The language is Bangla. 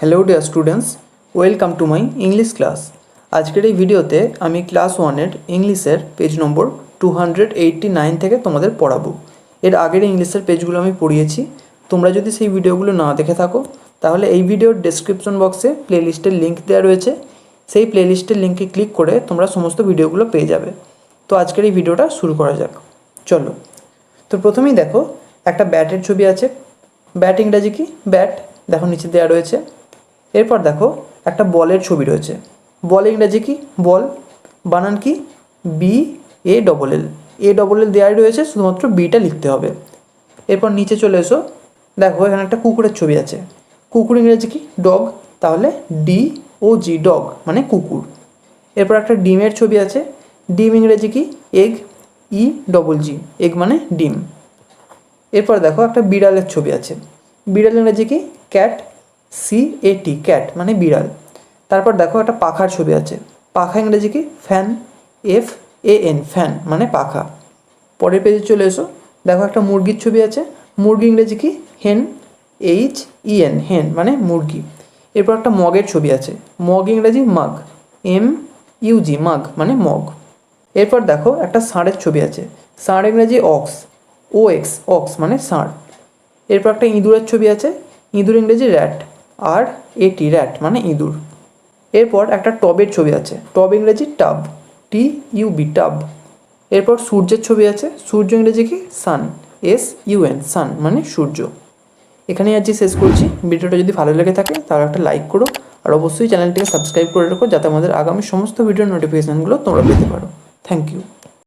Hello dear students, welcome to my English class. আজকের এই ভিডিওতে আমি ক্লাস 1-এর ইংলিশের পেজ নম্বর 289 থেকে তোমাদের পড়াবো। এর আগের ইংলিশের পেজগুলো আমি পড়িয়েছি। তোমরা যদি সেই ভিডিওগুলো না দেখে থাকো তাহলে এই ভিডিওর ডেসক্রিপশন বক্সে প্লেলিস্টের লিঙ্ক দেওয়া রয়েছে। সেই প্লেলিস্টের লিঙ্কে ক্লিক করে তোমরা সমস্ত ভিডিওগুলো পেয়ে যাবে। তো আজকের এই ভিডিওটা শুরু করা যাক, চলো। তো প্রথমেই দেখো একটা ব্যাটের ছবি আছে। ব্যাট ইংরাজি কি? ব্যাট, দেখো নিচে দেওয়া রয়েছে। এরপর দেখো একটা বলের ছবি রয়েছে। বল ইংরাজি কি? বল। বানান কি? BALL। ALL দেওয়াই রয়েছে, শুধুমাত্র বিটা লিখতে হবে। এরপর নিচে চলে এসো, দেখো এখানে একটা কুকুরের ছবি আছে। কুকুর ইংরাজি কি? ডগ, তাহলে DOG, ডগ মানে কুকুর। এরপর একটা ডিমের ছবি আছে। ডিম ইংরাজি কি? এগ, EGG, এগ মানে ডিম। এরপর দেখো একটা বিড়ালের ছবি আছে। বিড়াল ইংরাজি কি? ক্যাট, CAT, ক্যাট মানে বিড়াল। তারপর দেখো একটা পাখার ছবি আছে। পাখা ইংরেজি কি? ফ্যান, FAN, ফ্যান মানে পাখা। পরের পেজে চলে এসো, দেখো একটা মুরগির ছবি আছে। মুরগি ইংরেজি কি? হেন, HEN, হেন মানে মুরগি। এরপর একটা মগের ছবি আছে। মগ ইংরেজি মাগ, MUG, মাগ মানে মগ। এরপর দেখো একটা ষাঁড়ের ছবি আছে। ষাঁড় ইংরেজি অক্স, OX, অক্স মানে ষাঁড়। এরপর একটা ইঁদুরের ছবি আছে। ইঁদুর ইংরেজি র্যাট, RAT, র্যাট মানে ইঁদুর। এরপর একটা টবের ছবি আছে। টব ইংরেজি টাব, TUB, টাব। এরপর সূর্যের ছবি আছে। সূর্য ইংরেজি কি? সান, SUN, সান মানে সূর্য। এখানেই আজকে শেষ করছি। ভিডিওটা যদি ভালো লেগে থাকে তাহলে একটা লাইক করো, আর অবশ্যই চ্যানেলটিকে সাবস্ক্রাইব করে রাখো যাতে আমাদের আগামী সমস্ত ভিডিওর নোটিফিকেশানগুলো তোমরা পেতে পারো। Thank you.